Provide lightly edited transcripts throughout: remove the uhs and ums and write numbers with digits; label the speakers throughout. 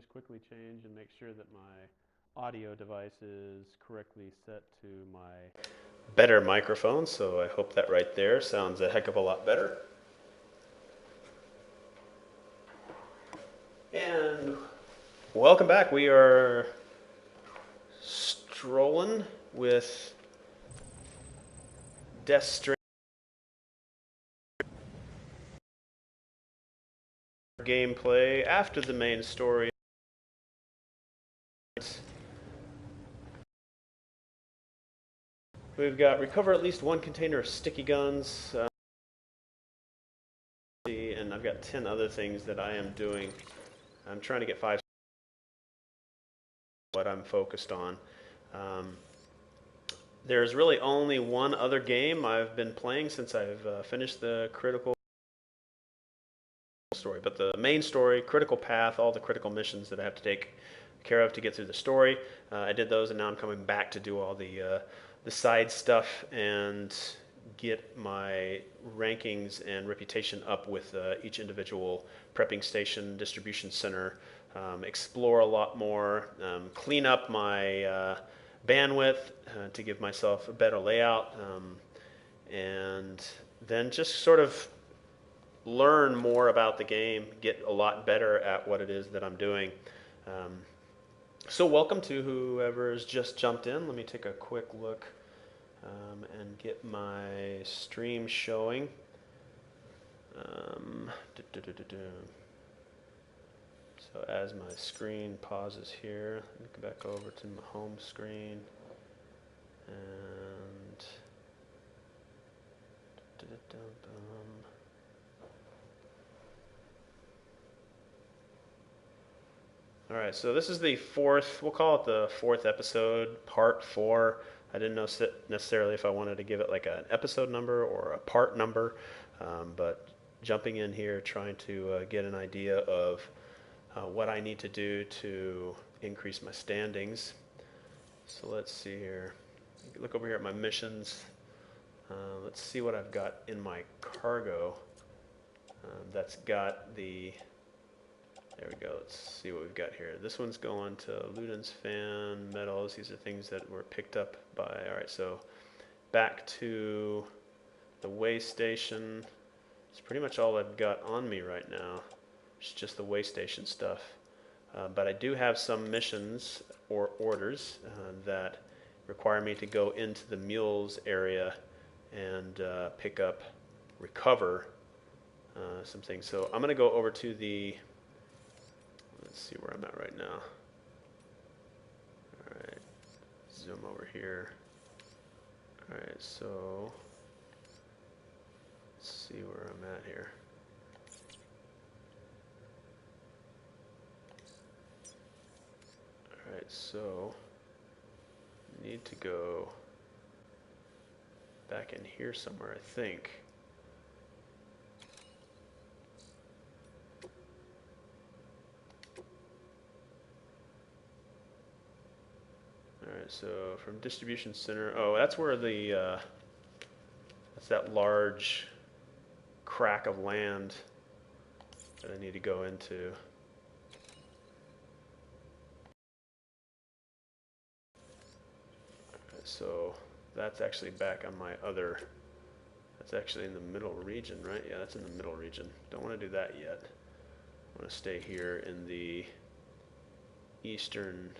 Speaker 1: just quickly change and make sure that my audio device is correctly set to my better microphone, so I hope that right there sounds a heck of a lot better. And welcome back. We are strolling with Death Stranding gameplay after the main story. We've got recover at least one container of sticky guns, and I've got 10 other things that I am doing. I'm trying to get 5. What I'm focused on. There's really only one other game I've been playing since I've finished the critical story, but the main story, critical path, all the critical missions that I have to take care of to get through the story, I did those, and now I'm coming back to do all the side stuff and get my rankings and reputation up with each individual prepping station, distribution center, explore a lot more, clean up my bandwidth to give myself a better layout, and then just sort of learn more about the game, get a lot better at what it is that I'm doing. So welcome to whoever's just jumped in. Let me take a quick look and get my stream showing. So as my screen pauses here, let me go back over to my home screen and all right, so this is the fourth, we'll call it the fourth episode, part 4. I didn't know necessarily if I wanted to give it like an episode number or a part number, but jumping in here, trying to get an idea of what I need to do to increase my standings. So let's see here. Look over here at my missions. Let's see what I've got in my cargo. That's got the... There we go. Let's see what we've got here. This one's going to Ludens fan, metals. These are things that were picked up by... All right, so back to the way station. It's pretty much all I've got on me right now. It's just the way station stuff. But I do have some missions or orders that require me to go into the mules area and pick up, recover some things. So I'm going to go over to the... Let's see where I'm at right now. All right, zoom over here. All right, so let's see where I'm at here. All right, so need to go back in here somewhere, I think. Alright, so from distribution center, oh, that's where the, that's that large crack of land that I need to go into. So that's actually back on my other, that's actually in the middle region, right? Yeah, that's in the middle region. Don't want to do that yet. I want to stay here in the eastern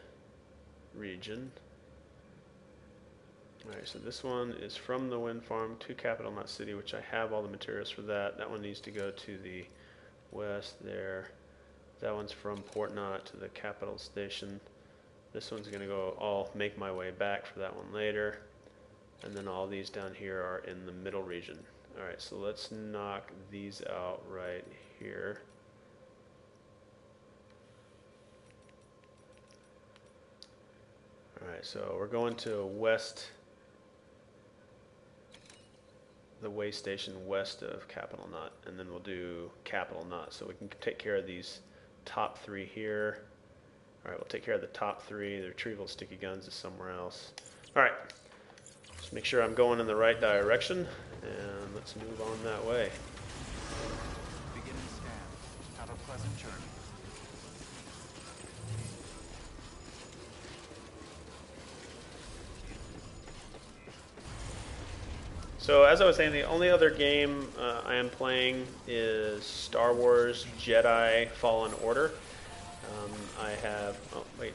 Speaker 1: region. Alright, so this one is from the wind farm to Capital Knot City, which I have all the materials for that. That one needs to go to the west there. That one's from Port Knot to the Capital Station. This one's going to go, I'll make my way back for that one later. And then all these down here are in the middle region. Alright, so let's knock these out right here. Alright, so we're going to west, the way station west of Capital Knot, and then we'll do Capital Knot. So we can take care of these top 3 here. Alright, we'll take care of the top 3. The retrieval sticky guns is somewhere else. Alright, just make sure I'm going in the right direction, and let's move on that way.
Speaker 2: Beginning scan. Have a pleasant journey.
Speaker 1: So as I was saying, the only other game I am playing is Star Wars Jedi Fallen Order. I have. Oh wait,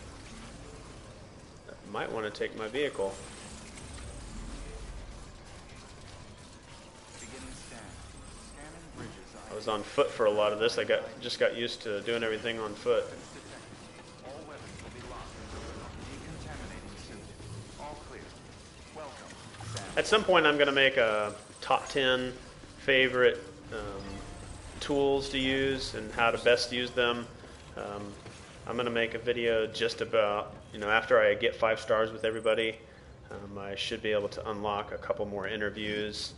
Speaker 1: I might want to take my vehicle. I was on foot for a lot of this. I just got used to doing everything on foot. At some point, I'm going to make a top 10 favorite tools to use and how to best use them. Um, I'm going to make a video just about, after I get 5 stars with everybody, I should be able to unlock a couple more interviews.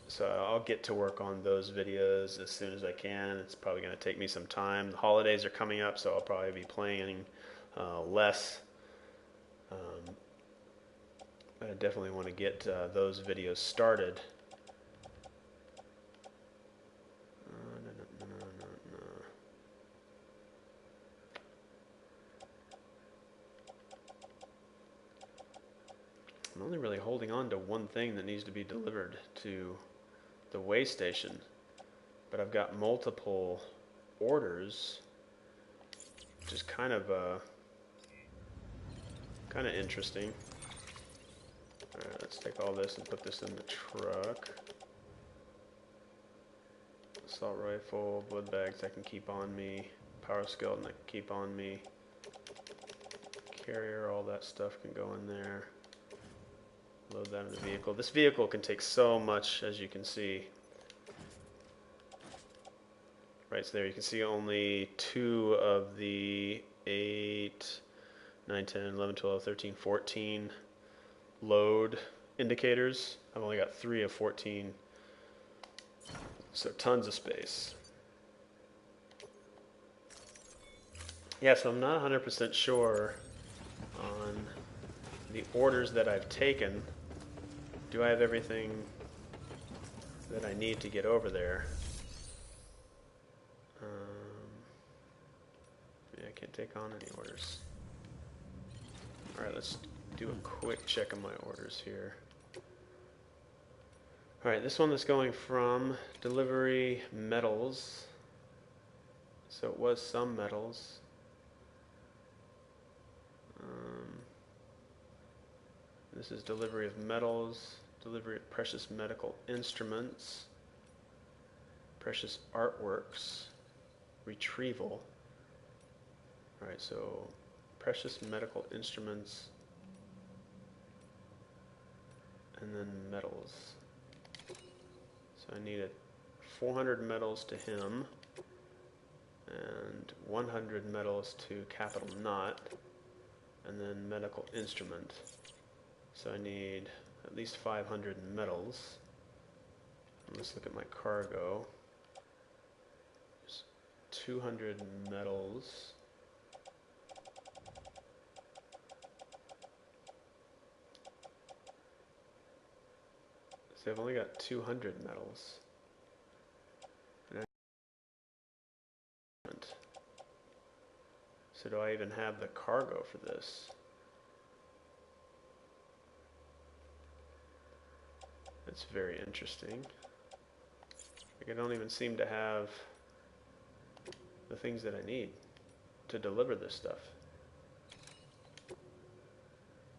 Speaker 1: So I'll get to work on those videos as soon as I can. It's probably going to take me some time. The holidays are coming up, so I'll probably be playing less. I definitely want to get those videos started. No. I'm only really holding on to one thing that needs to be delivered to the way station, but I've got multiple orders, which is kind of interesting. Alright, let's take all this and put this in the truck. Assault rifle, blood bags I can keep on me, power skeleton I can keep on me, carrier, all that stuff can go in there. Load that in the vehicle. This vehicle can take so much, as you can see. Right so there, you can see only 2 of the 8, 9, 10, 11, 12, 13, 14 load indicators. I've only got 3 of 14. So tons of space. Yeah, so I'm not 100% sure on the orders that I've taken. Do I have everything that I need to get over there? Yeah, I can't take on any orders. Alright, let's do a quick check of my orders here. Alright, this one is going from delivery metals. So it was some metals. This is delivery of metals, delivery of precious medical instruments, precious artworks, retrieval. Alright, so precious medical instruments, and then metals. So I needed 400 metals to him, and 100 metals to Capital Knot, and then medical instrument. So I need at least 500 metals. Let's look at my cargo. There's 200 metals. So I've only got 200 metals. So do I even have the cargo for this? That's very interesting. Like, I don't even seem to have the things that I need to deliver this stuff.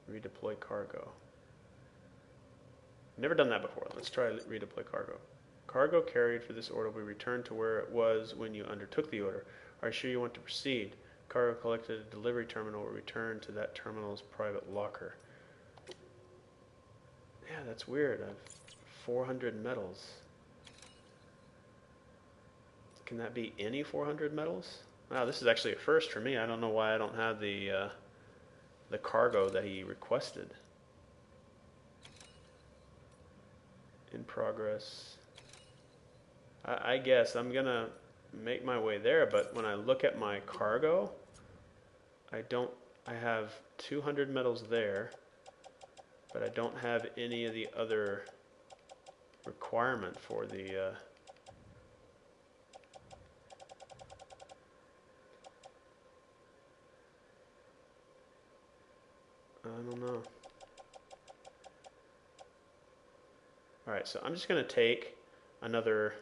Speaker 1: Redeploy cargo. Never done that before. Let's try redeploy cargo. Cargo carried for this order will be returned to where it was when you undertook the order. Are you sure you want to proceed? Cargo collected at a delivery terminal will return to that terminal's private locker. Yeah, that's weird. I've 400 metals. Can that be any 400 metals? Wow, this is actually a first for me. I don't know why I don't have the cargo that he requested. In progress. I guess I'm gonna make my way there, but when I look at my cargo, I have 200 metals there, but I don't have any of the other requirement for the I don't know. Alright, so I'm just going to take another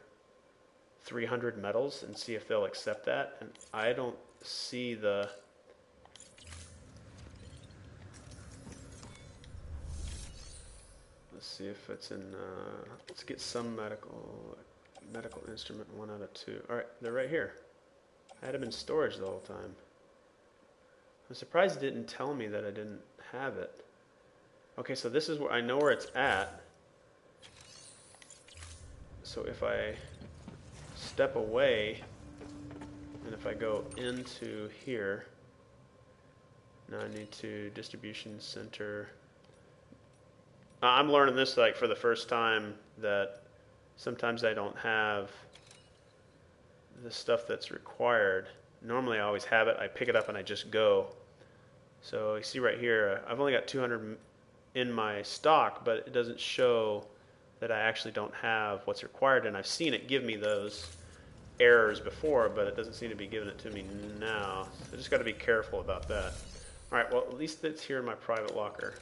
Speaker 1: 300 metals and see if they'll accept that. And I don't see the... Let's see if it's in... let's get some medical instrument, 1 out of 2. Alright, they're right here. I had them in storage the whole time. I'm surprised it didn't tell me that I didn't have it. Okay, so this is where I know where it's at. So if I step away, and if I go into here, now I need to distribution center. I'm learning this like for the first time, that sometimes I don't have the stuff that's required. Normally I always have it, I pick it up and I just go. So you see right here, I've only got 200 in my stock, but it doesn't show that I actually don't have what's required, and I've seen it give me those errors before, but it doesn't seem to be giving it to me now. So I just got to be careful about that. Alright, well at least it's here in my private locker.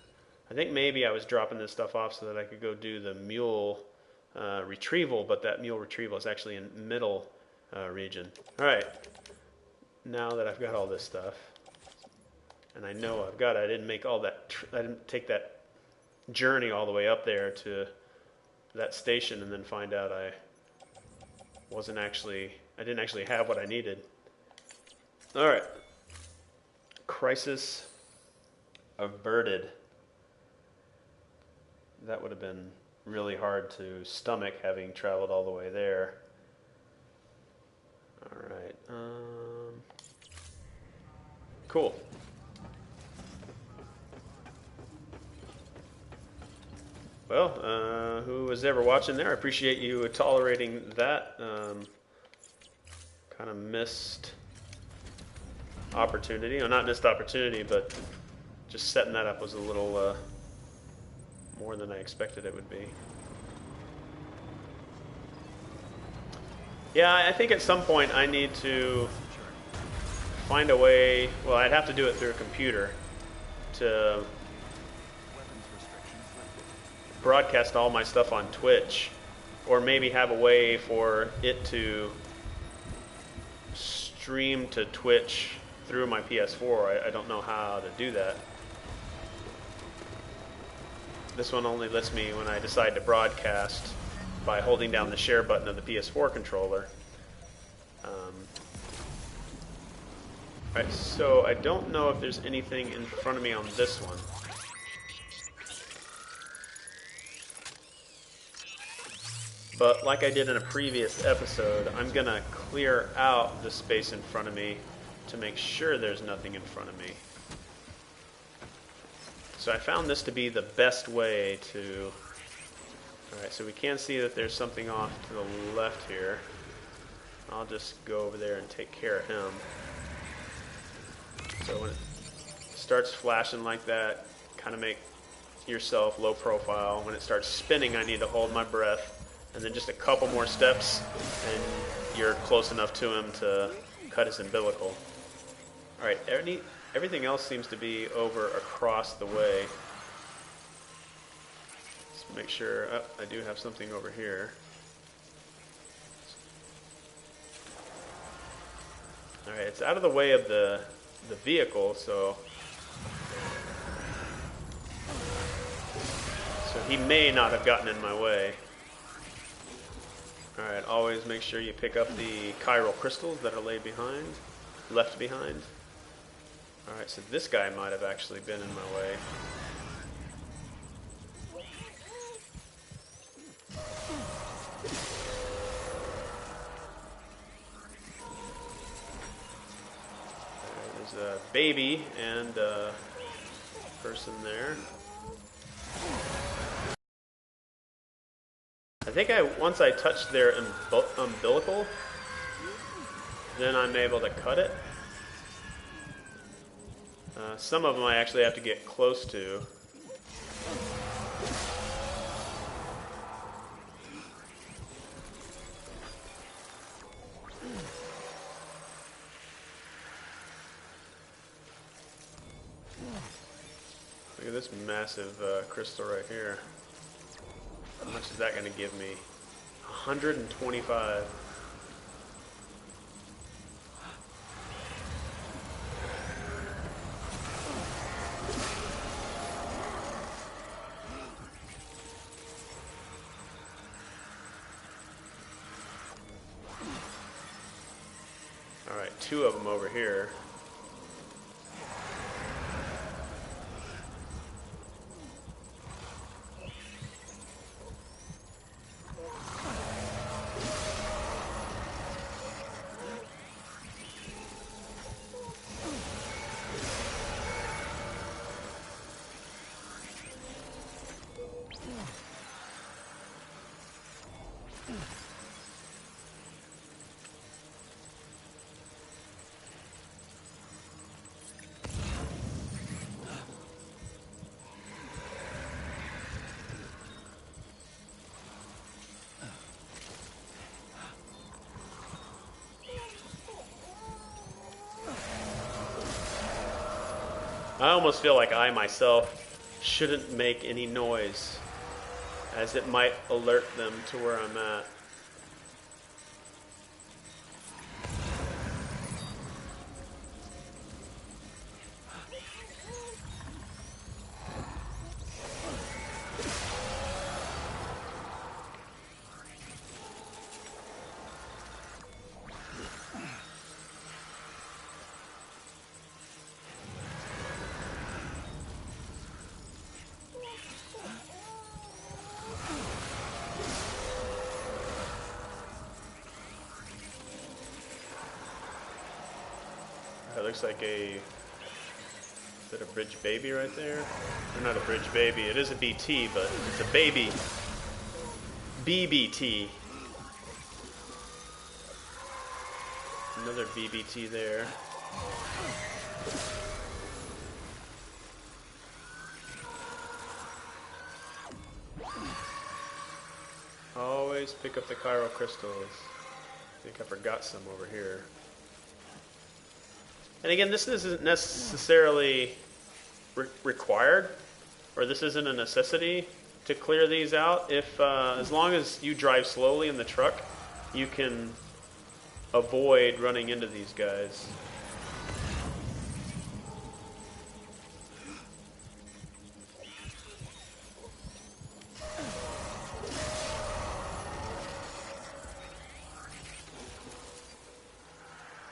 Speaker 1: I think maybe I was dropping this stuff off so that I could go do the mule retrieval, but that mule retrieval is actually in middle region. Alright, now that I've got all this stuff, and I know I've got it, I didn't make all that, I didn't take that journey all the way up there to that station and then find out I didn't actually have what I needed. Alright. Crisis averted. That would have been really hard to stomach, having traveled all the way there. Alright. Cool. Well, who was ever watching there, I appreciate you tolerating that. Kind of missed opportunity. Well, not missed opportunity, but just setting that up was a little more than I expected it would be. Yeah, I think at some point I need to find a way, well, I'd have to do it through a computer to broadcast all my stuff on Twitch, or maybe have a way for it to stream to Twitch through my PS4. I don't know how to do that. This one only lets me when I decide to broadcast by holding down the share button of the PS4 controller. Alright, so I don't know if there's anything in front of me on this one. But like I did in a previous episode, I'm going to clear out the space in front of me to make sure there's nothing in front of me. So I found this to be the best way to... Alright, so we can see that there's something off to the left here. I'll just go over there and take care of him. So when it starts flashing like that, kind of make yourself low profile. When it starts spinning, I need to hold my breath. And then just a couple more steps, and you're close enough to him to cut his umbilical. Alright, everything else seems to be over across the way. Let's make sure, I do have something over here. Alright, it's out of the way of the vehicle, so he may not have gotten in my way. Alright, always make sure you pick up the chiral crystals that are left behind. Alright, so this guy might have actually been in my way. There's a baby and a person there. I think once I touch their umbilical, then I'm able to cut it. Some of them I actually have to get close to. Look at this massive crystal right here. How much is that going to give me? 125. Alright, 2 of them over here. I almost feel like I myself shouldn't make any noise, as it might alert them to where I'm at. That looks like is that a bridge baby right there? Or not a bridge baby, it is a BT, but it's a baby BBT. Another BBT there. Always pick up the chiral crystals. I think I forgot some over here. And again, this isn't necessarily required, or this isn't a necessity to clear these out. If as long as you drive slowly in the truck, you can avoid running into these guys.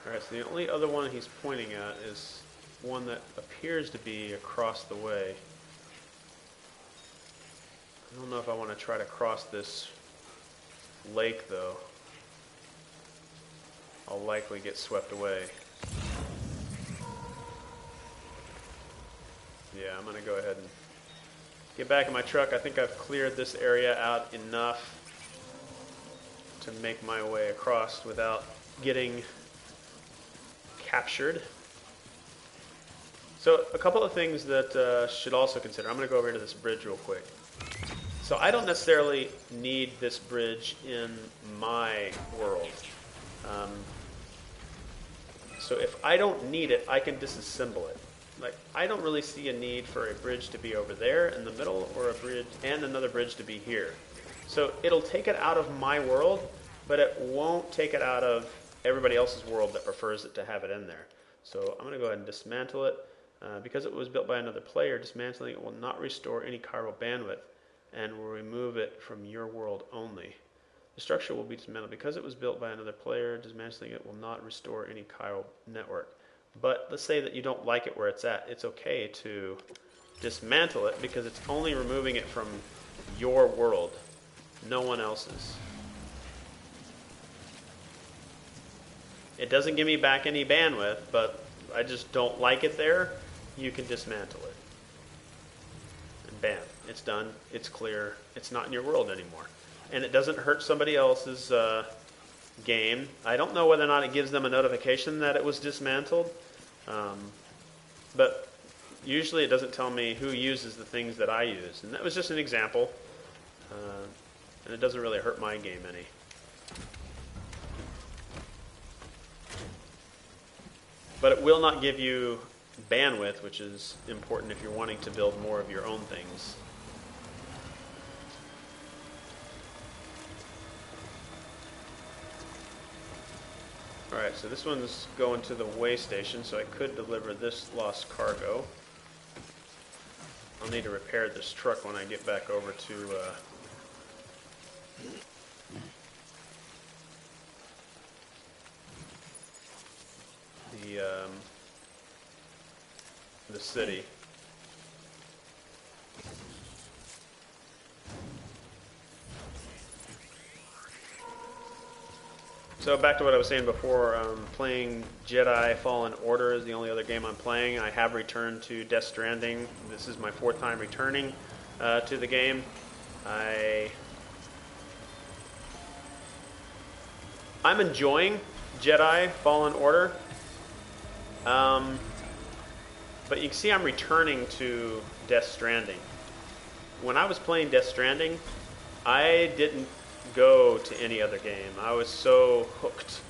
Speaker 1: Alright, so the only other one he's pointing at is one that appears to be across the way. I don't know if I want to try to cross this lake, though. I'll likely get swept away. Yeah, I'm going to go ahead and get back in my truck. I think I've cleared this area out enough to make my way across without getting captured. So a couple of things that should also consider. I'm going to go over to this bridge real quick. So I don't necessarily need this bridge in my world. So if I don't need it, I can disassemble it. Like, I don't really see a need for a bridge to be over there in the middle, or a bridge and another bridge to be here. So it'll take it out of my world, but it won't take it out of everybody else's world that prefers it to have it in there. So I'm going to go ahead and dismantle it. Because it was built by another player, dismantling it will not restore any chiral bandwidth and will remove it from your world only. The structure will be dismantled. Because it was built by another player, dismantling it will not restore any chiral network. But let's say that you don't like it where it's at. It's okay to dismantle it because it's only removing it from your world, no one else's. It doesn't give me back any bandwidth, but I just don't like it there. You can dismantle it. And bam, it's done. It's clear. It's not in your world anymore. And it doesn't hurt somebody else's game. I don't know whether or not it gives them a notification that it was dismantled. But usually it doesn't tell me who uses the things that I use. And that was just an example. And it doesn't really hurt my game any. But it will not give you bandwidth, which is important if you're wanting to build more of your own things. so this one's going to the way station, so I could deliver this lost cargo. I'll need to repair this truck when I get back over to the city. So back to what I was saying before, playing Jedi Fallen Order is the only other game I'm playing. I have returned to Death Stranding. This is my 4th time returning to the game. I'm enjoying Jedi Fallen Order, but you can see I'm returning to Death Stranding. When I was playing Death Stranding, I didn't go to any other game. I was so hooked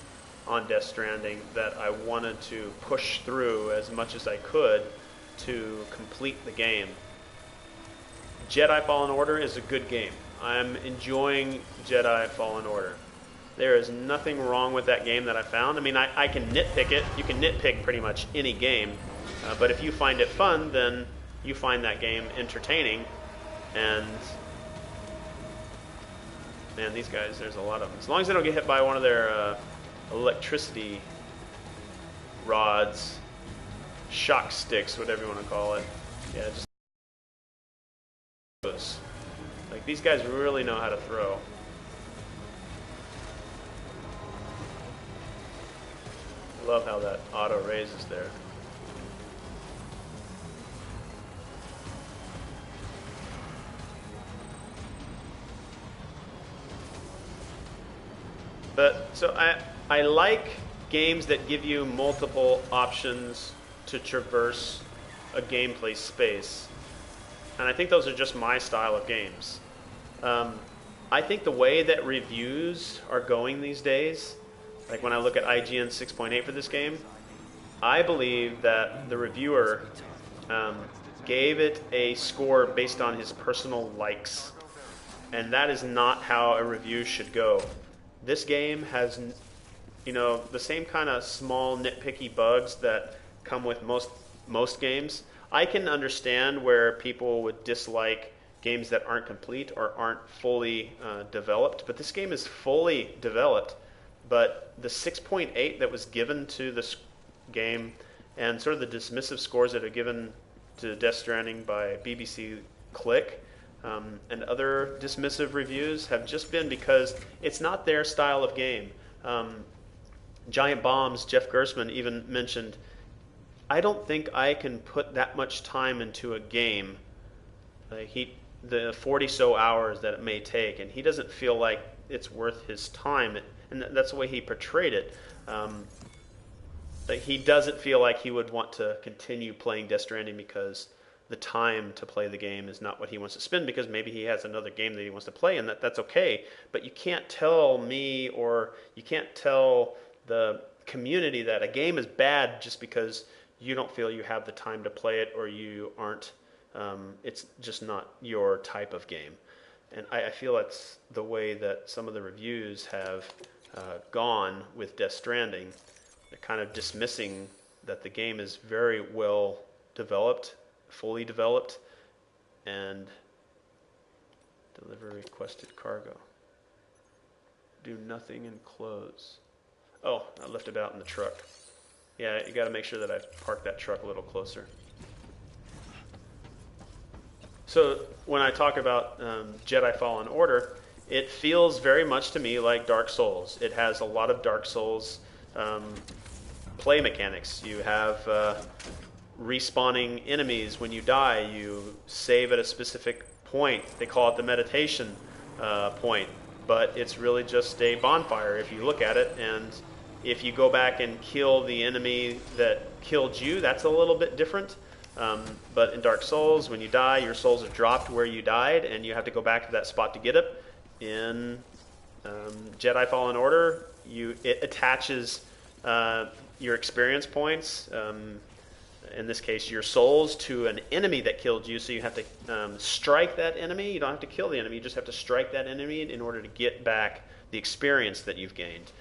Speaker 1: on Death Stranding that I wanted to push through as much as I could to complete the game. Jedi Fallen Order is a good game. I'm enjoying Jedi Fallen Order. There is nothing wrong with that game that I found. I mean, I can nitpick it. You can nitpick pretty much any game, but if you find it fun, then you find that game entertaining. And man, these guys, there's a lot of them. As long as they don't get hit by one of their electricity rods, shock sticks, whatever you want to call it. Yeah, just those. Like, these guys really know how to throw. Love how that auto raises there. But so I like games that give you multiple options to traverse a gameplay space, and I think those are just my style of games. I think the way that reviews are going these days, like when I look at IGN 6.8 for this game, I believe that the reviewer gave it a score based on his personal likes, and that is not how a review should go. This game has, the same kind of small nitpicky bugs that come with most games. I can understand where people would dislike games that aren't complete or aren't fully developed, but this game is fully developed. But the 6.8 that was given to this game and sort of the dismissive scores that are given to Death Stranding by BBC Click and other dismissive reviews have just been because it's not their style of game. Giant Bomb's Jeff Gersman even mentioned, I don't think I can put that much time into a game, the 40-so hours that it may take, and he doesn't feel like it's worth his time, and that's the way he portrayed it. He doesn't feel like he would want to continue playing Death Stranding because the time to play the game is not what he wants to spend, because maybe he has another game that he wants to play, and that's okay. But you can't tell me, or you can't tell the community that a game is bad just because you don't feel you have the time to play it, or you aren't, it's just not your type of game. And I feel that's the way that some of the reviews have gone with Death Stranding. They're kind of dismissing that the game is very well developed, fully developed, and deliver requested cargo. Do nothing and close. Oh, I left it out in the truck. Yeah, you got to make sure that I park that truck a little closer. So when I talk about Jedi Fallen Order, it feels very much to me like Dark Souls. It has a lot of Dark Souls play mechanics. You have respawning enemies when you die. You save at a specific point. They call it the meditation point, but it's really just a bonfire if you look at it. And if you go back and kill the enemy that killed you, that's a little bit different. But in Dark Souls, when you die, your souls are dropped where you died, and you have to go back to that spot to get it. In Jedi Fallen Order, it attaches your experience points, in this case your souls, to an enemy that killed you, so you have to strike that enemy. You don't have to kill the enemy, you just have to strike that enemy in order to get back the experience that you've gained.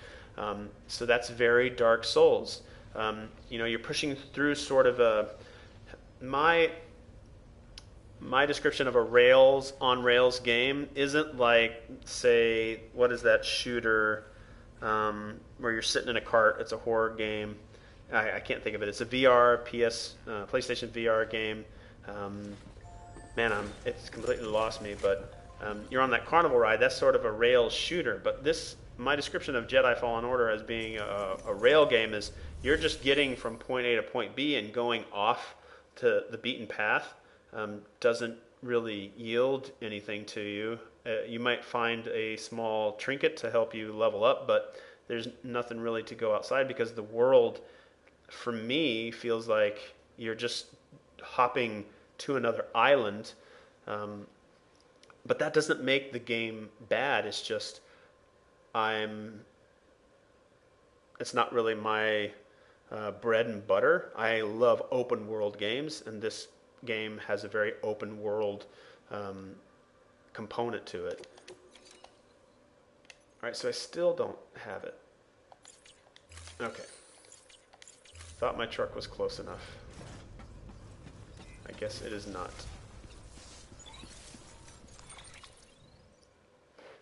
Speaker 1: So that's very Dark Souls. You're pushing through sort of a my my description of a Rails on Rails game isn't like, say, what is that shooter where you're sitting in a cart? It's a horror game. I can't think of it. It's a PlayStation VR game. Um, Man, it's completely lost me. But you're on that carnival ride. That's sort of a Rails shooter. But my description of Jedi Fallen Order as being a rail game is you're just getting from point A to point B and going off to the beaten path. Doesn't really yield anything to you. You might find a small trinket to help you level up, but there's nothing really to go outside because the world, for me, feels like you're just hopping to another island. But that doesn't make the game bad. It's just it's not really my bread and butter. I love open world games, and this game has a very open world component to it. All right, so I still don't have it. Okay. Thought my truck was close enough. I guess it is not.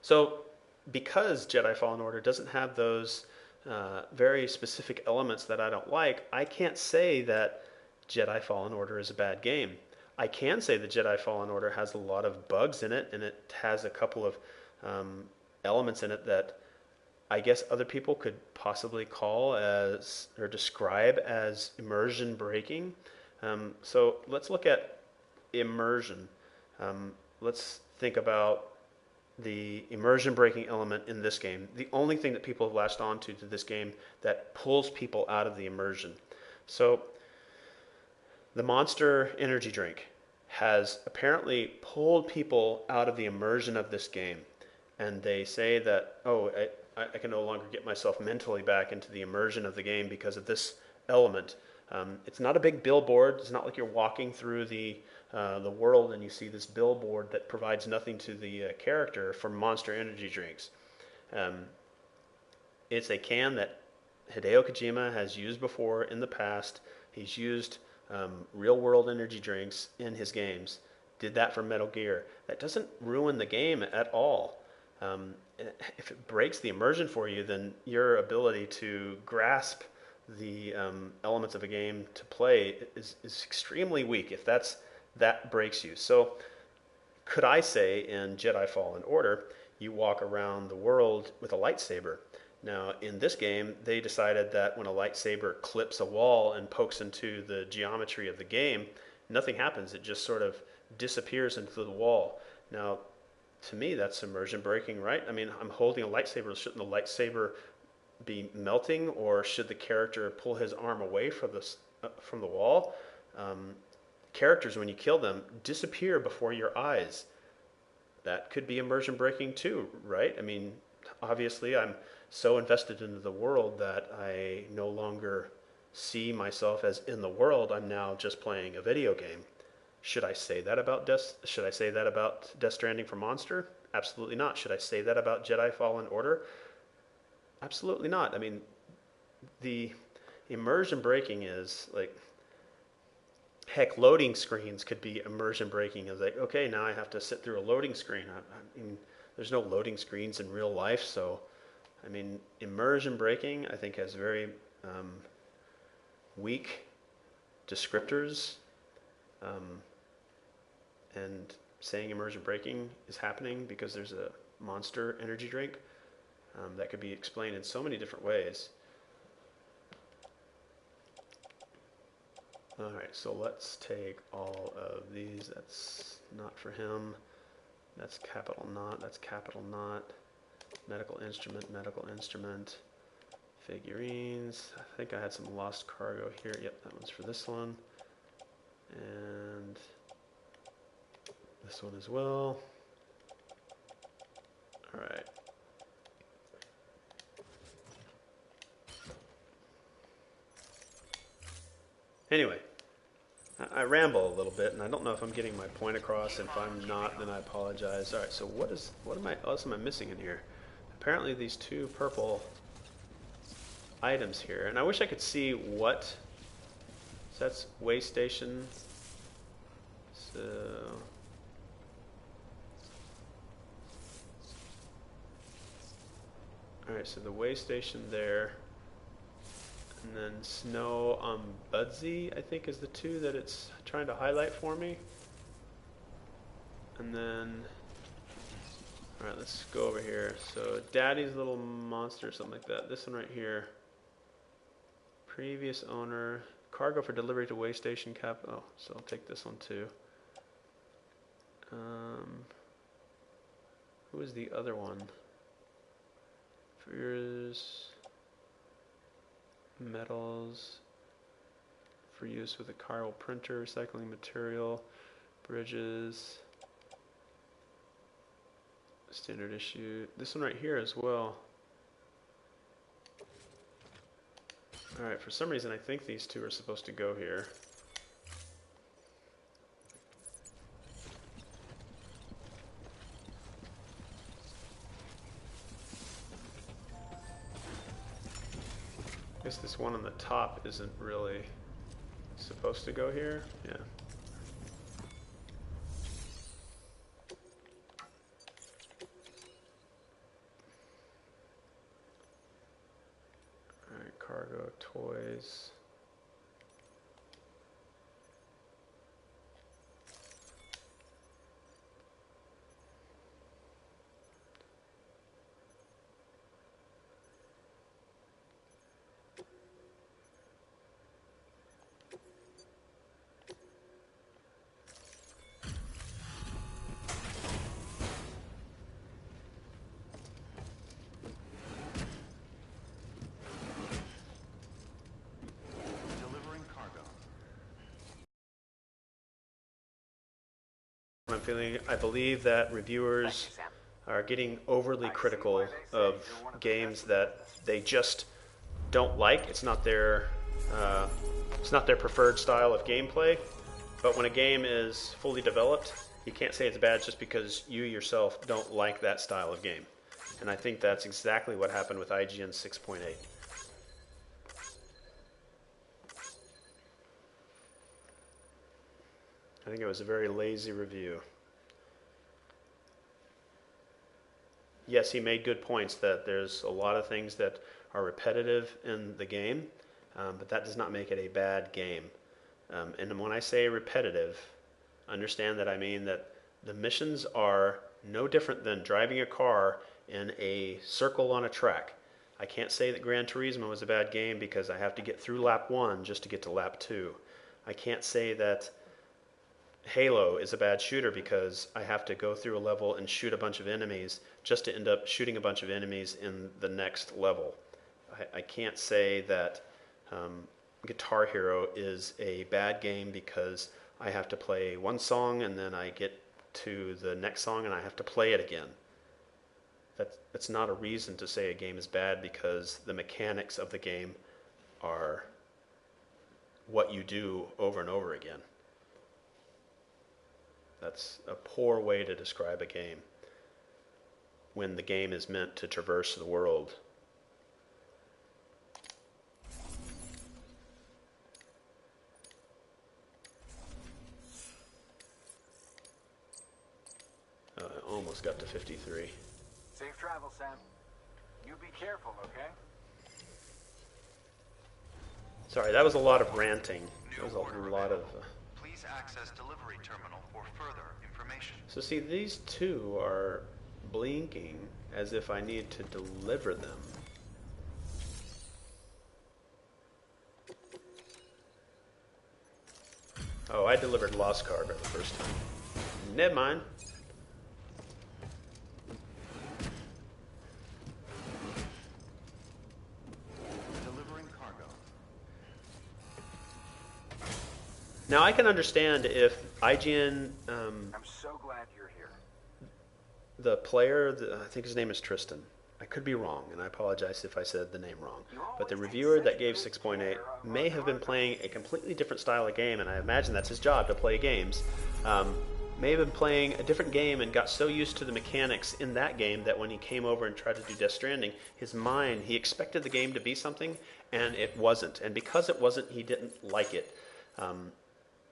Speaker 1: So, because Jedi Fallen Order doesn't have those very specific elements that I don't like, I can't say that Jedi Fallen Order is a bad game. I can say that Jedi Fallen Order has a lot of bugs in it, and it has a couple of elements in it that I guess other people could possibly call as or describe as immersion breaking. So let's look at immersion. Let's think about the immersion breaking element in this game. The only thing that people have latched onto to this game that pulls people out of the immersion. So the Monster energy drink has apparently pulled people out of the immersion of this game. And they say that, I can no longer get myself mentally back into the immersion of the game because of this element. It's not a big billboard. It's not like you're walking through the world and you see this billboard that provides nothing to the character for Monster energy drinks. It's a can that Hideo Kojima has used before in the past. He's used real-world energy drinks in his games. Did that for Metal Gear. That doesn't ruin the game at all. If it breaks the immersion for you, then your ability to grasp the elements of a game to play is extremely weak if that breaks you. So could I say in Jedi Fallen Order, you walk around the world with a lightsaber. Now, in this game, they decided that when a lightsaber clips a wall and pokes into the geometry of the game, nothing happens. It just sort of disappears into the wall. Now, to me, that's immersion breaking, right? I mean, I'm holding a lightsaber. Shouldn't the lightsaber be melting, or should the character pull his arm away from the wall? Characters, when you kill them, disappear before your eyes. That could be immersion breaking too, right? I mean, obviously, I'm so invested into the world that I no longer see myself as in the world. I'm now just playing a video game. Should I say that about Death Stranding for Monster? Absolutely not. Should I say that about Jedi Fallen Order? Absolutely not. I mean, the immersion breaking is like, heck, loading screens could be immersion breaking. It's like, okay, now I have to sit through a loading screen. I mean, there's no loading screens in real life, so I mean, immersion breaking, I think, has very weak descriptors. And saying immersion breaking is happening because there's a Monster energy drink that could be explained in so many different ways. All right, so let's take all of these. That's not for him. That's capital not. That's capital not. Medical instrument. Figurines. I think I had some lost cargo here. Yep, that one's for this one. And this one as well. All right. Anyway, I ramble a little bit, and I don't know if I'm getting my point across. If I'm not, then I apologize. All right, so what else am I missing in here? Apparently these two purple items here, and I wish I could see what. So that's way station. So all right, so the way station there, and then snow on Budsy, I think, is the two that it's trying to highlight for me. And then, all right, let's go over here. So Daddy's Little Monster, something like that. This one right here. Previous owner. Cargo for delivery to way station cap. Oh, so I'll take this one too. Who is the other one? Fears. Metals. For use with a chiral printer, recycling material. Bridges. Standard issue. This one right here as well. Alright, for some reason I think these two are supposed to go here. I guess this one on the top isn't really supposed to go here. Yeah. Cargo, toys. I'm feeling, I believe that reviewers are getting overly critical of games that they just don't like. It's not their preferred style of gameplay. But when a game is fully developed, you can't say it's bad just because you yourself don't like that style of game. And I think that's exactly what happened with IGN 6.8. I think it was a very lazy review. Yes, he made good points that there's a lot of things that are repetitive in the game, but that does not make it a bad game. And when I say repetitive, understand that I mean that the missions are no different than driving a car in a circle on a track. I can't say that Gran Turismo was a bad game because I have to get through lap 1 just to get to lap 2. I can't say that Halo is a bad shooter because I have to go through a level and shoot a bunch of enemies just to end up shooting a bunch of enemies in the next level. I can't say that Guitar Hero is a bad game because I have to play one song and then I get to the next song and I have to play it again. That's not a reason to say a game is bad because the mechanics of the game are what you do over and over again. That's a poor way to describe a game when the game is meant to traverse the world. I almost got to 53.
Speaker 2: Safe travel, Sam. You be careful, okay?
Speaker 1: Sorry, that was a lot of ranting. That was a lot of...
Speaker 3: Please access delivery terminal for further information.
Speaker 1: So see, these two are blinking as if I need to deliver them. Oh, I delivered lost cargo the first time. Never mind.
Speaker 3: Delivering cargo.
Speaker 1: Now I can understand if IGN,
Speaker 2: I'm so glad you're here.
Speaker 1: the player, I think his name is Tristan. I could be wrong, and I apologize if I said the name wrong. But the reviewer that gave 6.8 may have been playing a completely different style of game, and I imagine that's his job to play games. may have been playing a different game and got so used to the mechanics in that game that when he came over and tried to do Death Stranding, his mind, he expected the game to be something, and it wasn't. And because it wasn't, he didn't like it.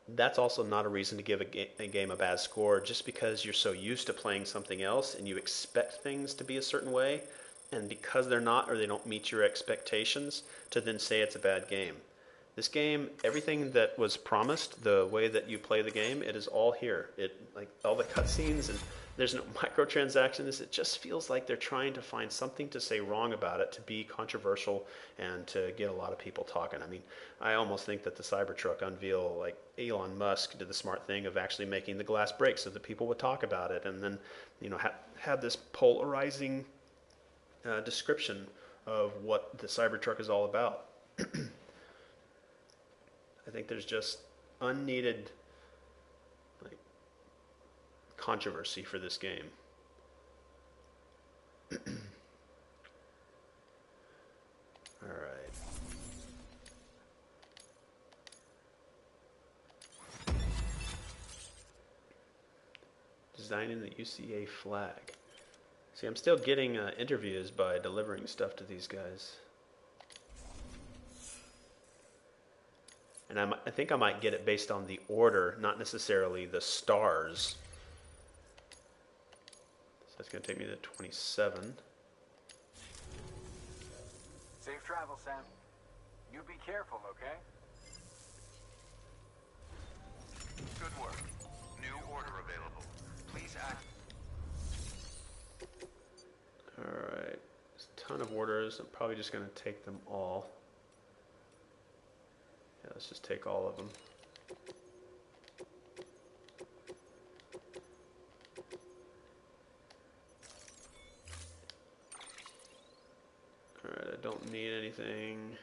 Speaker 1: That's also not a reason to give a game a bad score just because you're so used to playing something else and you expect things to be a certain way, and because they're not or they don't meet your expectations, to then say it's a bad game. This game, everything that was promised, the way that you play the game, it is all here. It, like all the cutscenes, and there's no microtransactions. It just feels like they're trying to find something to say wrong about it, to be controversial, and to get a lot of people talking. I mean, I almost think that the Cybertruck unveil, like Elon Musk did the smart thing of actually making the glass break so that people would talk about it, and then, you know, have this polarizing description of what the Cybertruck is all about. I think there's just unneeded like controversy for this game. All right. Designing the UCA flag. See, I'm still getting interviews by delivering stuff to these guys. And I think I might get it based on the order, not necessarily the stars. So that's going to take me to 27.
Speaker 2: Safe travel, Sam. You be careful, okay?
Speaker 3: Good work. New order available. Please act.
Speaker 1: Alright. There's a ton of orders. I'm probably just going to take them all. Yeah, let's just take all of them. Alright, I don't need anything.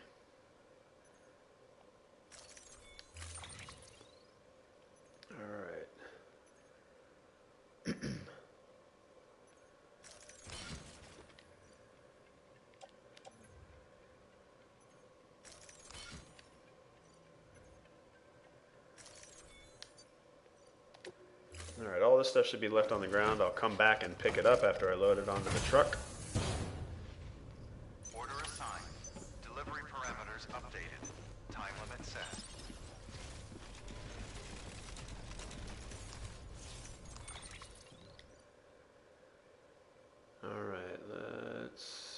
Speaker 1: Alright. Alright, all this stuff should be left on the ground. I'll come back and pick it up after I load it onto the truck.
Speaker 3: Order assigned. Delivery parameters updated. Time limit set.
Speaker 1: Alright, let's...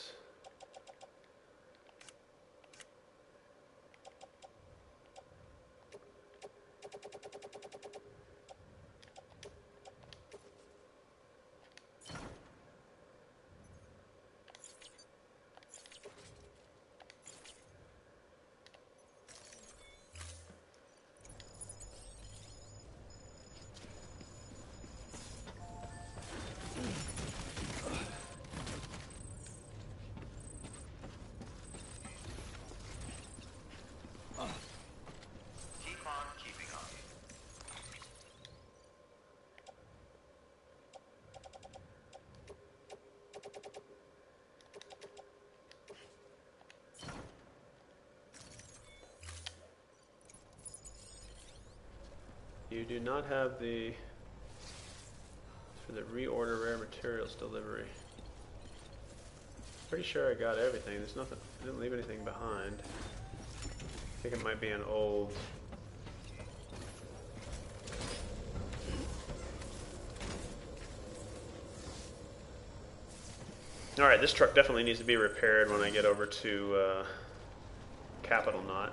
Speaker 3: Keep on keeping on.
Speaker 1: You do not have the... for the reorder rare materials delivery. Pretty sure I got everything. There's nothing... I didn't leave anything behind. I think it might be an old... Alright, this truck definitely needs to be repaired when I get over to Capital Knot.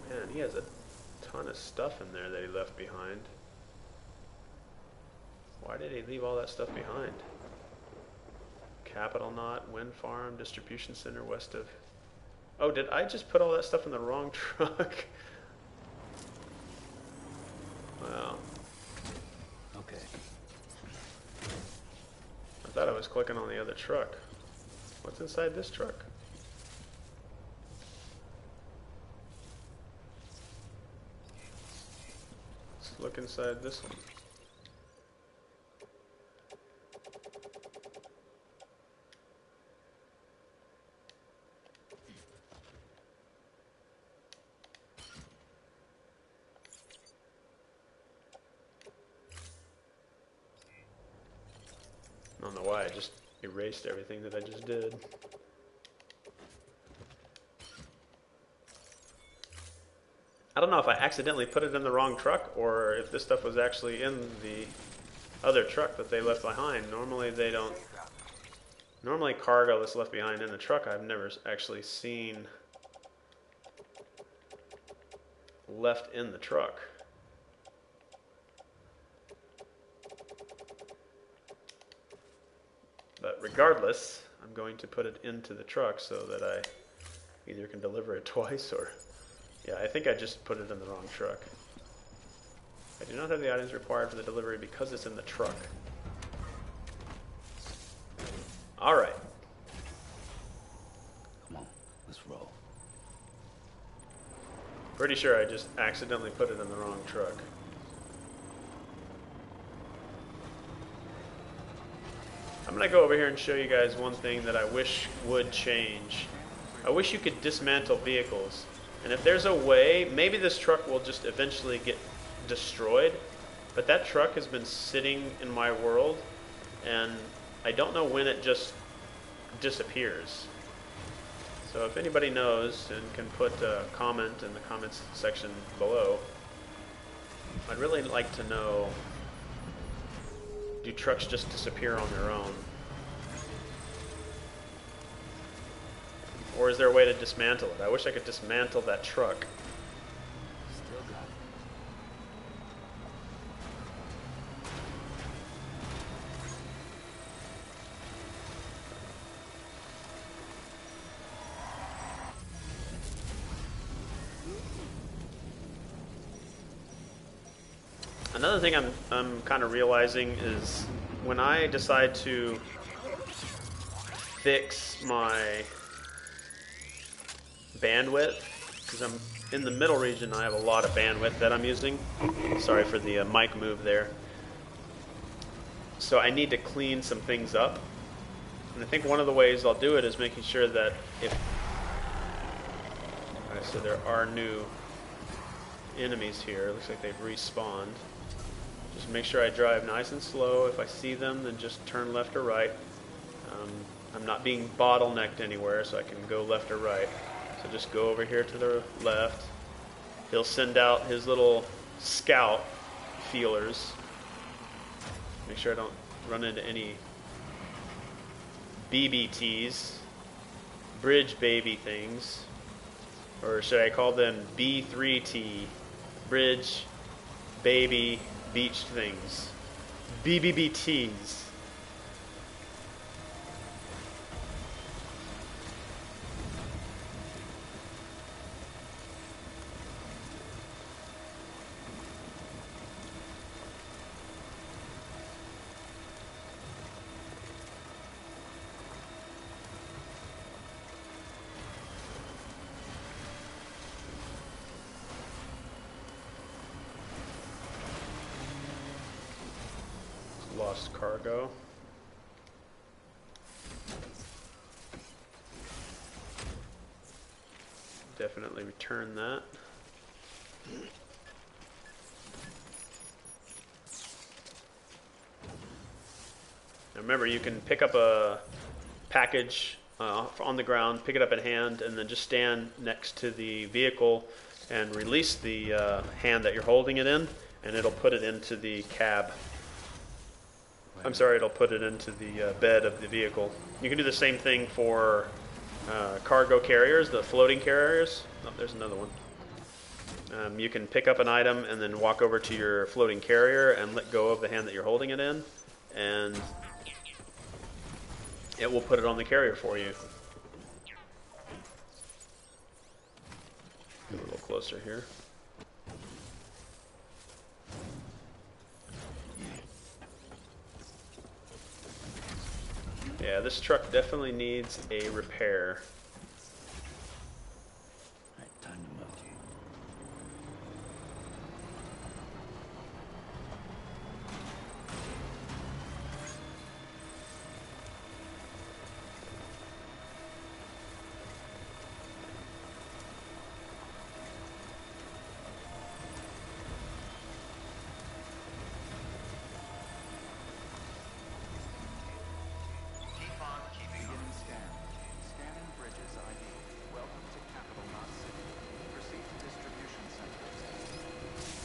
Speaker 1: Man, he has a ton of stuff in there that he left behind. Why did he leave all that stuff behind? Capital Knot, Wind Farm, Distribution Center west of... Oh, did I just put all that stuff in the wrong truck? Wow.
Speaker 4: Okay.
Speaker 1: I thought I was clicking on the other truck. What's inside this truck? Let's look inside this one. don't know why I just erased everything that I just did. I don't know if I accidentally put it in the wrong truck or if this stuff was actually in the other truck that they left behind. Normally they don't. Normally cargo that's left behind in the truck I've never actually seen left in the truck. But regardless, I'm going to put it into the truck so that I either can deliver it twice or... Yeah, I think I just put it in the wrong truck. I do not have the items required for the delivery because it's in the truck. Alright.
Speaker 4: Come on, let's roll.
Speaker 1: Pretty sure I just accidentally put it in the wrong truck. I'm going to go over here and show you guys one thing that I wish would change. I wish you could dismantle vehicles. And if there's a way, maybe this truck will just eventually get destroyed. But that truck has been sitting in my world, and I don't know when it just disappears. So if anybody knows and can put a comment in the comments section below, I'd really like to know, do trucks just disappear on their own? Or is there a way to dismantle it? I wish I could dismantle that truck.
Speaker 4: Still got it.
Speaker 1: Another thing I'm kind of realizing is when I decide to fix my bandwidth, because I'm in the middle region, I have a lot of bandwidth that I'm using. Sorry for the mic move there. So I need to clean some things up. And I think one of the ways I'll do it is making sure that if... Alright, so there are new enemies here. It looks like they've respawned. Just make sure I drive nice and slow. If I see them, then just turn left or right. I'm not being bottlenecked anywhere, so I can go left or right. So just go over here to the left. He'll send out his little scout feelers. Make sure I don't run into any BBTs, bridge baby things. Or should I call them B3T, bridge baby beach things. BBBTs. Lost cargo. Definitely return that. Now remember, you can pick up a package on the ground, pick it up in hand, and then just stand next to the vehicle and release the hand that you're holding it in, and it'll put it into the cab. I'm sorry, it'll put it into the bed of the vehicle. You can do the same thing for cargo carriers, the floating carriers. Oh, there's another one. You can pick up an item and then walk over to your floating carrier and let go of the hand that you're holding it in, and it will put it on the carrier for you. Get a little closer here. Yeah, this truck definitely needs a repair.
Speaker 4: Alright, time to move.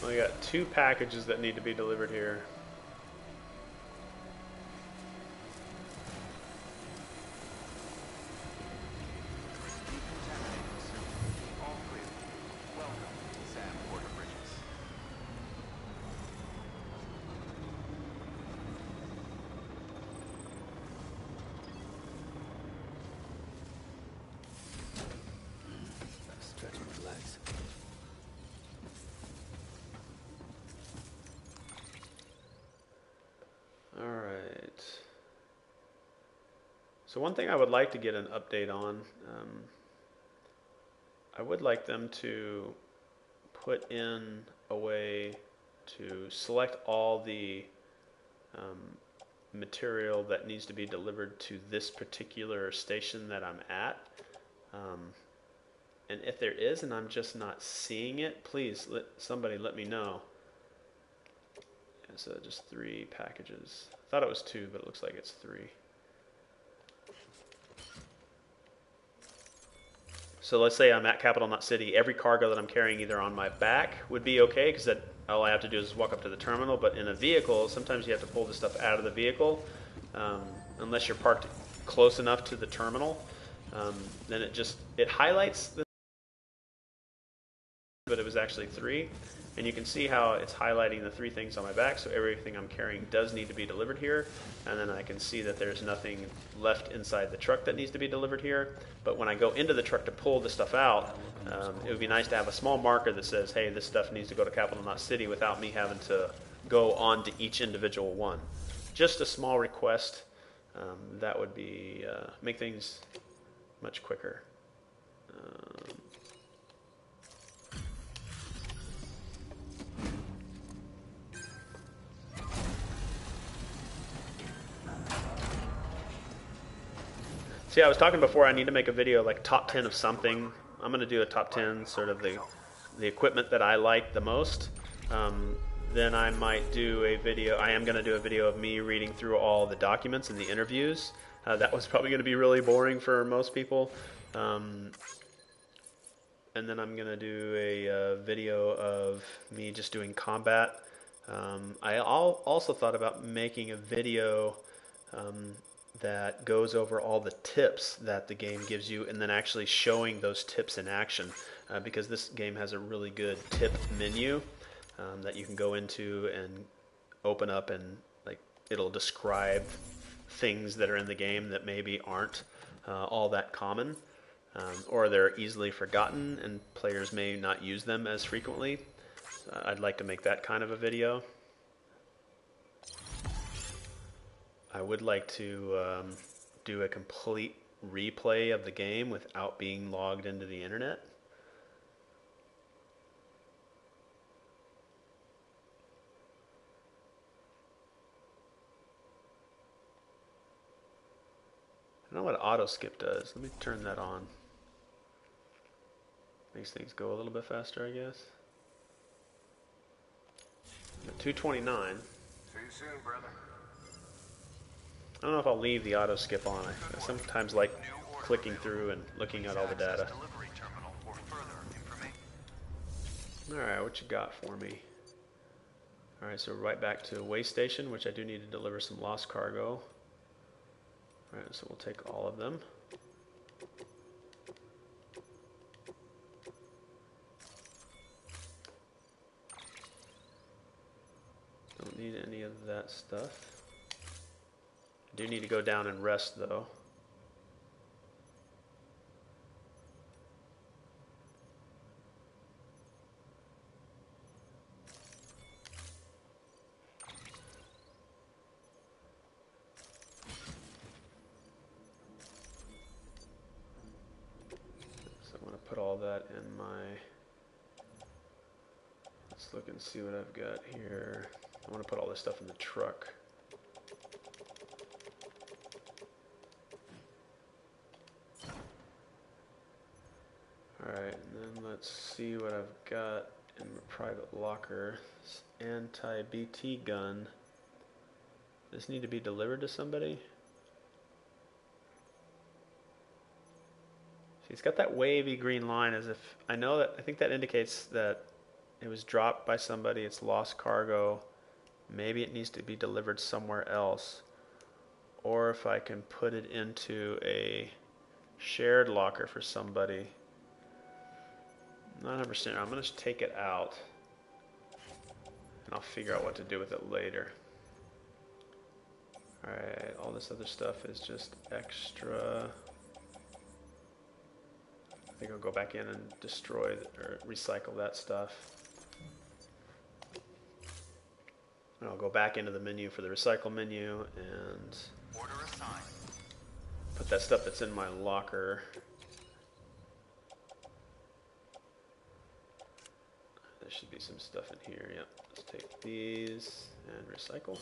Speaker 1: We got 2 packages that need to be delivered here.
Speaker 3: Decontaminating soon. All clear. Welcome, Sam Porter Bridges.
Speaker 4: Stretch and relax.
Speaker 1: All right. So one thing I would like to get an update on, I would like them to put in a way to select all the material that needs to be delivered to this particular station that I'm at. And if there is and I'm just not seeing it, please somebody let me know. So just 3 packages. I thought it was 2, but it looks like it's 3. So let's say I'm at Capital Knot City. Every cargo that I'm carrying either on my back would be okay, because all I have to do is walk up to the terminal. But in a vehicle, sometimes you have to pull the stuff out of the vehicle, unless you're parked close enough to the terminal. Then it highlights the, but it was actually 3. And you can see how it's highlighting the 3 things on my back, so everything I'm carrying does need to be delivered here. And then I can see that there's nothing left inside the truck that needs to be delivered here. But when I go into the truck to pull the stuff out, it would be nice to have a small marker that says, hey, this stuff needs to go to Capital Knot City, without me having to go on to each individual one. Just a small request. That would be make things much quicker. See, I was talking before, I need to make a video like top 10 of something. I'm going to do a top 10, sort of the equipment that I like the most. Then I might do a video, I am going to do a video of me reading through all the documents and the interviews. That was probably going to be really boring for most people. And then I'm going to do a video of me just doing combat. I also thought about making a video that goes over all the tips that the game gives you, and then actually showing those tips in action, because this game has a really good tip menu that you can go into and open up, and like it'll describe things that are in the game that maybe aren't all that common, or they're easily forgotten and players may not use them as frequently. I'd like to make that kind of a video. I would like to do a complete replay of the game without being logged into the internet. I don't know what auto skip does. Let me turn that on. Makes things go a little bit faster, I guess. 229.
Speaker 2: See you soon, brother.
Speaker 1: I don't know if I'll leave the auto skip on. I sometimes like clicking through and looking at all the data.
Speaker 3: Delivery terminal for further information.
Speaker 1: Alright, what you got for me? Alright, so right back to way station, which I do need to deliver some lost cargo. Alright, so we'll take all of them. Don't need any of that stuff. I do need to go down and rest though. So I'm going to put all that in my... Let's look and see what I've got here. I want to put all this stuff in the truck. Alright, and then let's see what I've got in my private locker. This anti-BT gun. Does this need to be delivered to somebody? See, it's got that wavy green line as if... I think that indicates that it was dropped by somebody, it's lost cargo. Maybe it needs to be delivered somewhere else. Or if I can put it into a shared locker for somebody. Not 100%. I'm going to take it out. And I'll figure out what to do with it later. Alright, all this other stuff is just extra. I think I'll go back in and destroy or recycle that stuff. And I'll go back into the menu for the recycle menu and
Speaker 3: Order assigned.
Speaker 1: put that stuff that's in my locker. There should be some stuff in here. Yep. Let's take these and recycle.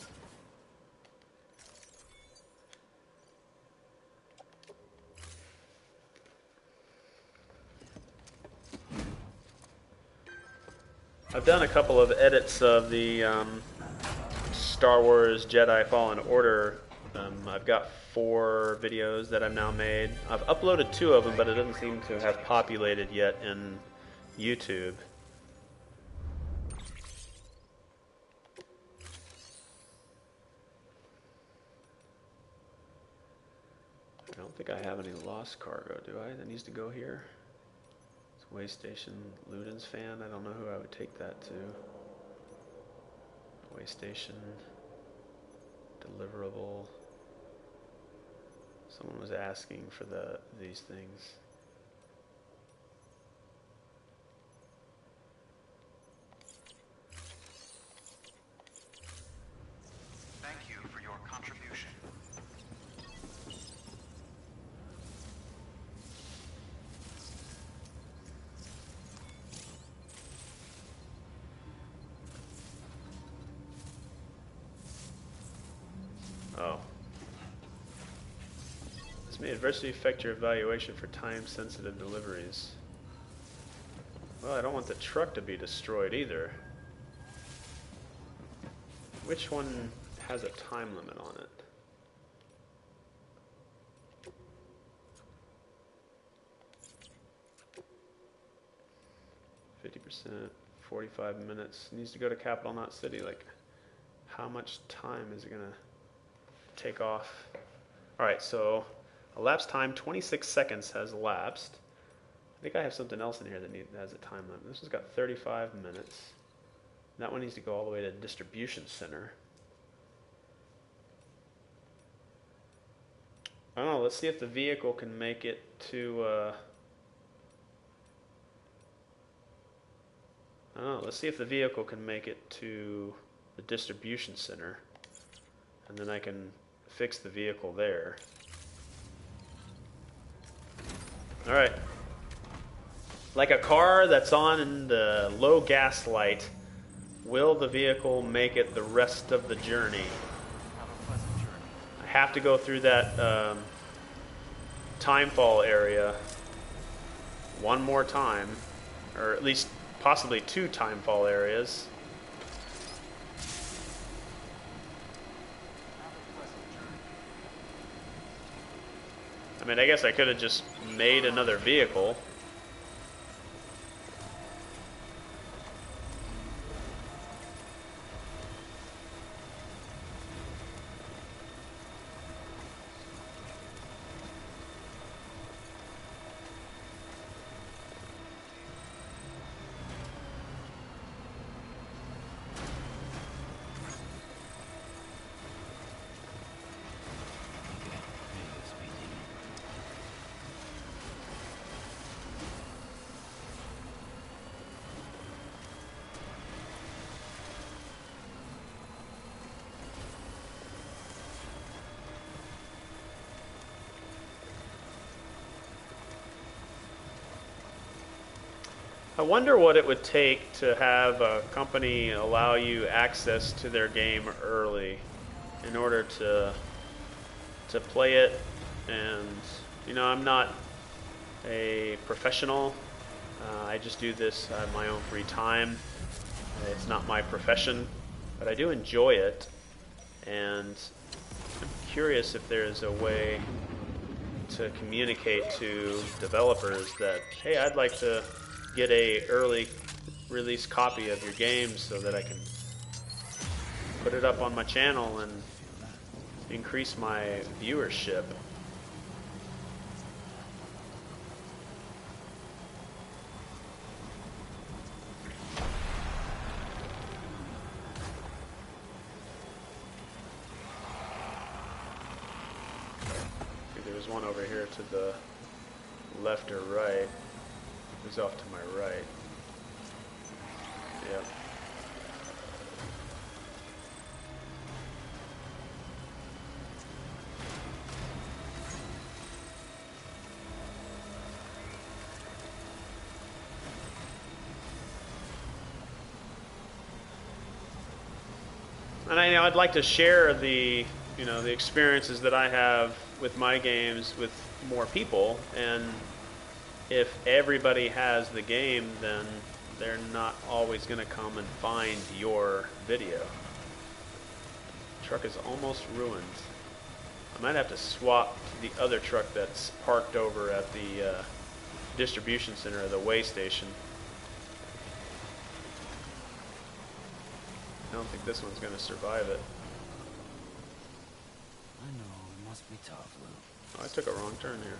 Speaker 1: I've done a couple of edits of the Star Wars Jedi Fallen Order. I've got 4 videos that I've now made. I've uploaded 2 of them, but it doesn't seem to have populated yet in YouTube. I don't think I have any lost cargo, do I? That needs to go here. It's Way Station Luden's fan. I don't know who I would take that to. Way Station deliverable. Someone was asking for these things.
Speaker 3: Thank you for your contribution.
Speaker 1: Oh. This may adversely affect your evaluation for time-sensitive deliveries. Well, I don't want the truck to be destroyed either. Which one has a time limit on it? %, 45 minutes. Needs to go to Capital, not City. Like, how much time is it gonna take off? All right, so elapsed time 26 seconds has elapsed. I think I have something else in here that has a time limit. This one's got 35 minutes. That one needs to go all the way to the distribution center. I don't know. Let's see if the vehicle can make it to. I don't know. Let's see if the vehicle can make it to the distribution center, and then I can fix the vehicle there. All right. Like a car that's on the low gas light, will the vehicle make it the rest of the journey?
Speaker 2: Have a pleasant journey.
Speaker 1: I have to go through that timefall area one more time, or at least possibly 2 timefall areas. I mean, I guess I could have just made another vehicle. I wonder what it would take to have a company allow you access to their game early in order to play it. And you know, I'm not a professional. I just do this at my own free time. It's not my profession, but I do enjoy it, and I'm curious if there's a way to communicate to developers that, hey, I'd like to get a early release copy of your game so that I can put it up on my channel and increase my viewership. There's one over here to the left or right. Who's off to my right? Yep. And I'd like to share the the experiences that I have with my games with more people, and if everybody has the game, then they're not always going to come and find your video. Truck is almost ruined. I might have to swap to the other truck that's parked over at the distribution center, the way station. I don't think this one's going to survive it.
Speaker 4: I know, it must be tough, Lou.
Speaker 1: Oh, I took a wrong turn here.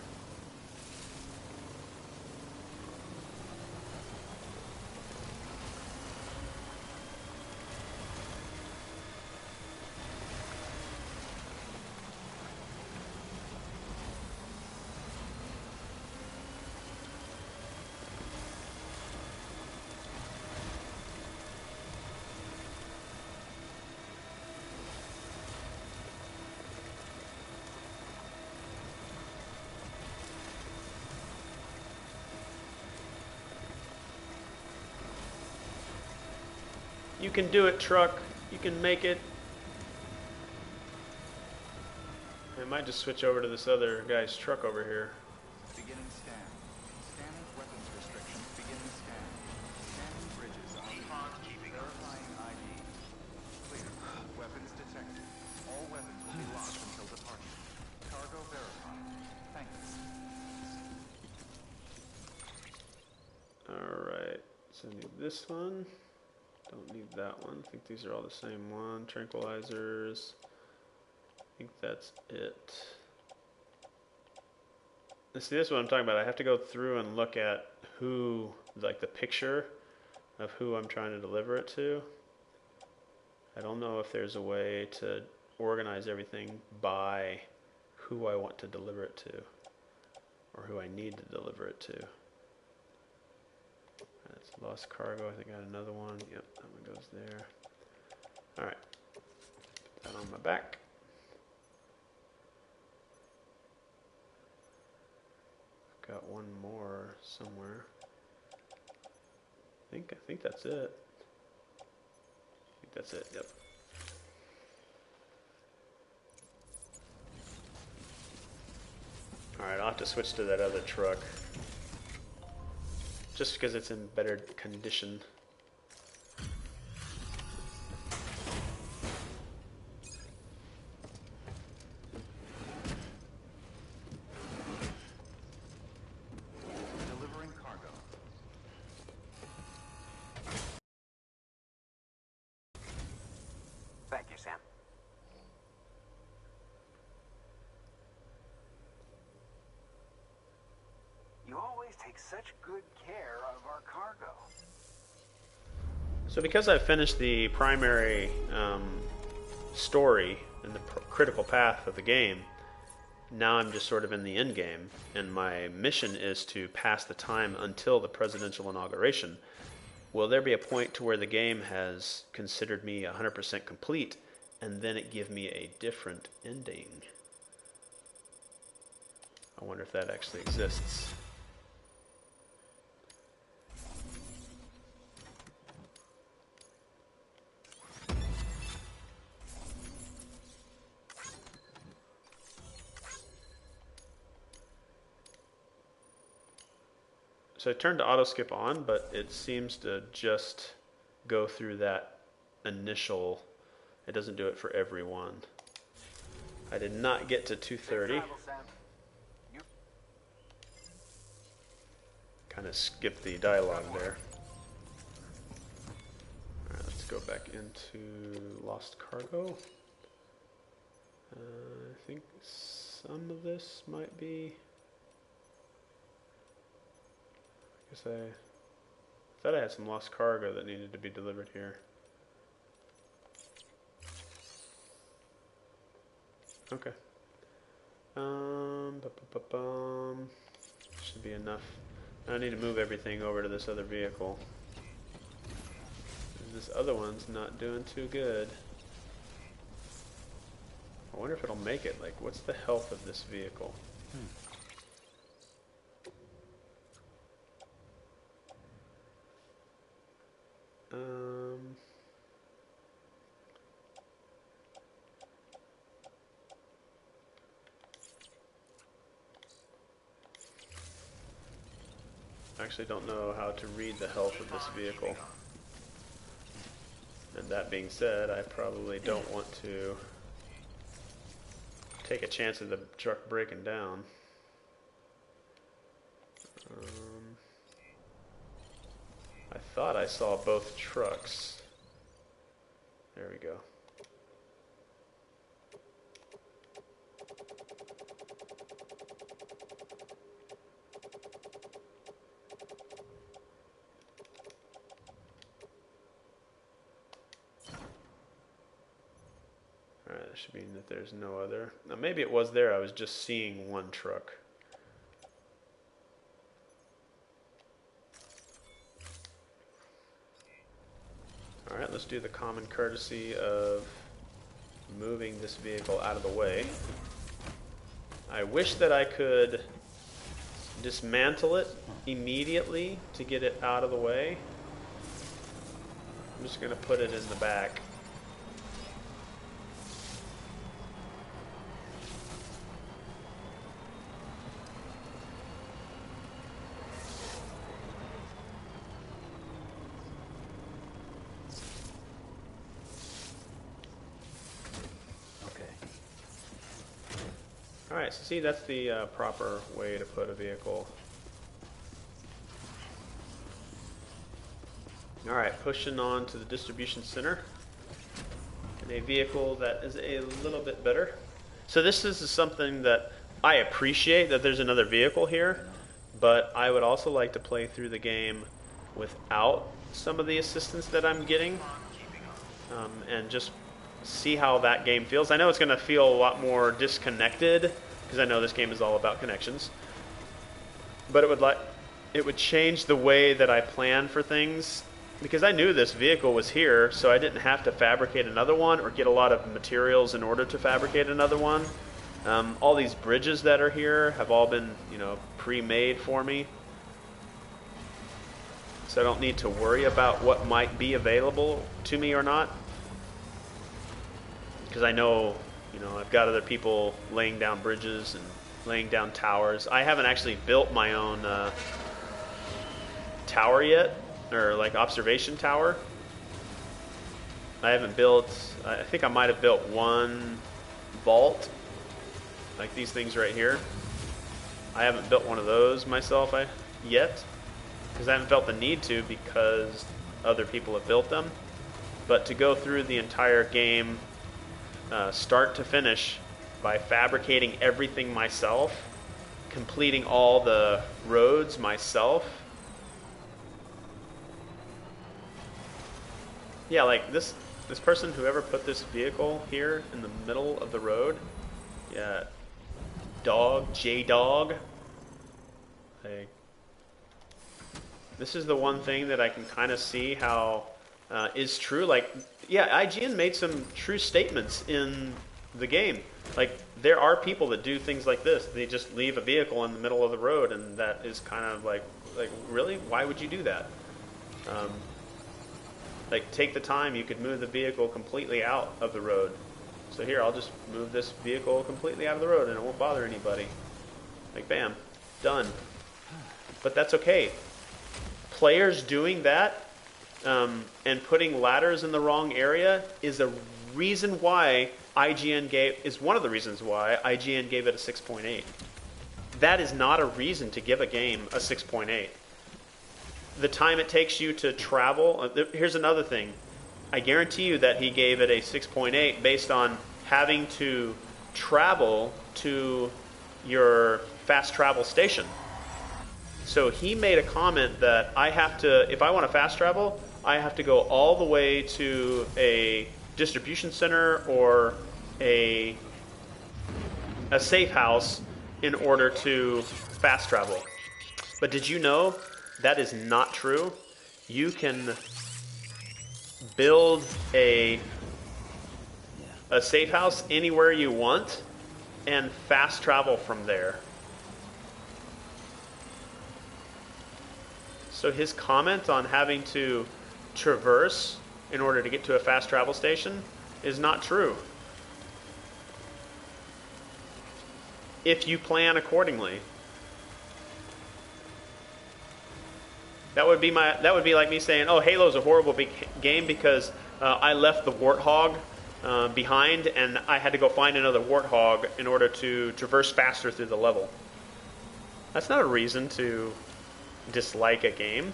Speaker 1: You can do it, truck. You can make it. I might just switch over to this other guy's truck over here.
Speaker 3: Beginning scan. Scanning weapons restrictions. Beginning scan. Scanning bridges on verifying ID. Clear. Weapons detected. All weapons will be locked until departure. Cargo verified. Thanks.
Speaker 1: Alright, so I need this one. Don't need that one. I think these are all the same one. Tranquilizers. I think that's it. See, this is what I'm talking about. I have to go through and look at who, like the picture of who I'm trying to deliver it to. I don't know if there's a way to organize everything by who I want to deliver it to, or who I need to deliver it to. That's lost cargo. I think I got another one. Yep, that one goes there. Alright. Put that on my back. Got one more somewhere. I think that's it. I think that's it, yep. Alright, I'll have to switch to that other truck. Just because it's in better condition.
Speaker 3: Delivering cargo.
Speaker 2: Thank you, Sam. You always take such good care of our cargo.
Speaker 1: So because I've finished the primary story and the critical path of the game, now I'm just sort of in the end game, and my mission is to pass the time until the presidential inauguration. Will there be a point to where the game has considered me 100% complete, and then it give me a different ending? I wonder if that actually exists. So I turned to auto skip on, but it seems to just go through that initial. It doesn't do it for every one. I did not get to 230. Kind of skipped the dialogue there. into Lost Cargo. I think some of this might be... I guess I thought I had some Lost Cargo that needed to be delivered here. Okay. Should be enough. I need to move everything over to this other vehicle. This other one's not doing too good. I wonder if it'll make it. Like, what's the health of this vehicle? I actually don't know how to read the health of this vehicle. And that being said, I probably don't want to take a chance of the truck breaking down. I thought I saw both trucks. There we go. Alright, that should mean that there's no other. Now maybe it was there, I was just seeing one truck. Alright, let's do the common courtesy of moving this vehicle out of the way. I wish that I could dismantle it immediately to get it out of the way. I'm just going to put it in the back. Alright, so see, that's the proper way to put a vehicle. Alright, pushing on to the distribution center. And a vehicle that is a little bit better. So this is something that I appreciate, that there's another vehicle here, but I would also like to play through the game without some of the assistance that I'm getting, and just see how that game feels. I know it's going to feel a lot more disconnected, because I know this game is all about connections. But it would change the way that I plan for things, because I knew this vehicle was here, so I didn't have to fabricate another one or get a lot of materials in order to fabricate another one. All these bridges that are here have all been, pre-made for me. So I don't need to worry about what might be available to me or not. Because I know, I've got other people laying down bridges and laying down towers. I haven't actually built my own tower yet, or like observation tower. I haven't built, I think I might have built one vault, like these things right here. I haven't built one of those myself yet, because I haven't felt the need to, because other people have built them. But to go through the entire game, start to finish, by fabricating everything myself, completing all the roads myself. Yeah, like this person, whoever put this vehicle here in the middle of the road, yeah, J-Dog. Hey. This is the one thing that I can kind of see how is true. Like, yeah, IGN made some true statements in the game. Like, there are people that do things like this. They just leave a vehicle in the middle of the road, and that is kind of like really? Why would you do that? Like, take the time. You could move the vehicle completely out of the road. So here, I'll just move this vehicle completely out of the road, and it won't bother anybody. Like, bam, done. But that's okay. Players doing that and putting ladders in the wrong area is a reason why is one of the reasons why IGN gave it a 6.8. That is not a reason to give a game a 6.8. The time it takes you to travel. Here's another thing. I guarantee you that he gave it a 6.8 based on having to travel to your fast travel station. So he made a comment that I have to, if I want to fast travel, I have to go all the way to a distribution center or a safe house in order to fast travel. But did you know that is not true? You can build a safe house anywhere you want and fast travel from there. So his comment on having to traverse in order to get to a fast travel station is not true. If you plan accordingly. That would be like me saying, "Oh, Halo's a horrible game because I left the warthog behind and I had to go find another warthog in order to traverse faster through the level." That's not a reason to dislike a game.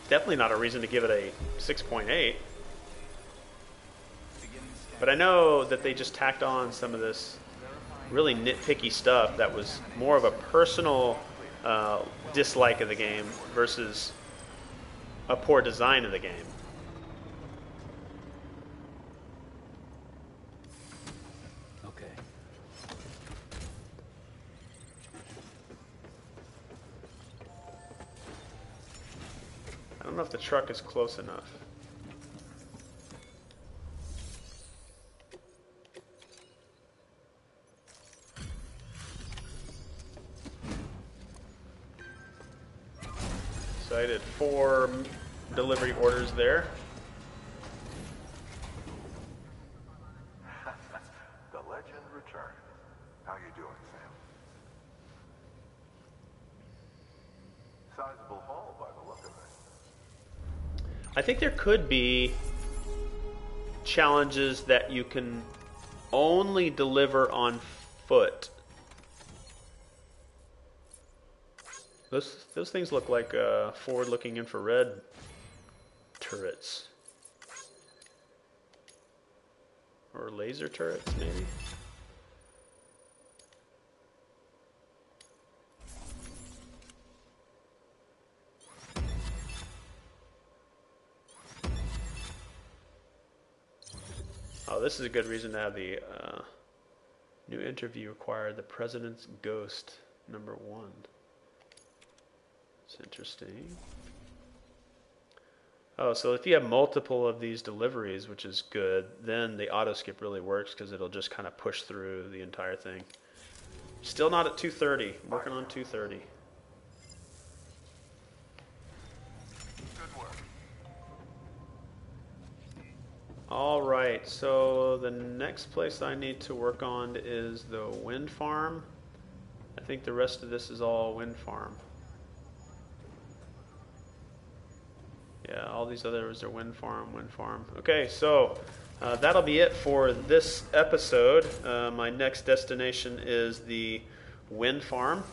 Speaker 1: Definitely not a reason to give it a 6.8. But I know that they just tacked on some of this really nitpicky stuff that was more of a personal dislike of the game versus a poor design of the game.
Speaker 4: Okay.
Speaker 1: I don't know if the truck is close enough. So I did 4 delivery orders there.
Speaker 5: The legend returned. How you doing, Sam? Sizable haul by the look of it.
Speaker 1: I think there could be challenges that you can only deliver on foot. Those things look like forward-looking infrared turrets. Or laser turrets, maybe? Oh, this is a good reason to have the new interview required. The President's Ghost, #1. It's interesting. Oh, so if you have multiple of these deliveries, which is good, then the auto skip really works because it'll just kind of push through the entire thing. Still not at 230. I'm working on 230.
Speaker 5: Good work.
Speaker 1: All right, so the next place I need to work on is the wind farm. I think the rest of this is all wind farm. Yeah, all these others are wind farm, wind farm. Okay, so that'll be it for this episode. My next destination is the wind farm.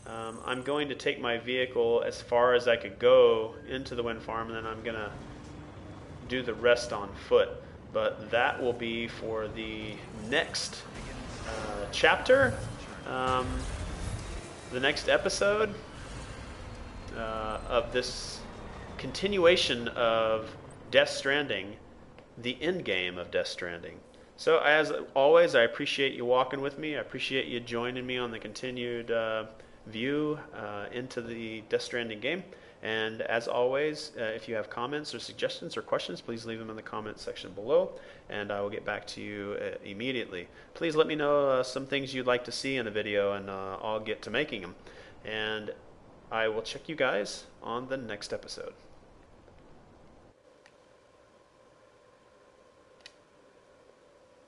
Speaker 1: I'm going to take my vehicle as far as I could go into the wind farm, and then I'm going to do the rest on foot. But that will be for the next chapter, the next episode of this continuation of Death Stranding, the Endgame of Death Stranding. So as always, I appreciate you walking with me. I appreciate you joining me on the continued view into the Death Stranding game. And as always, if you have comments or suggestions or questions, please leave them in the comment section below, and I will get back to you immediately. Please let me know some things you'd like to see in the video, and I'll get to making them. And I will check you guys on the next episode.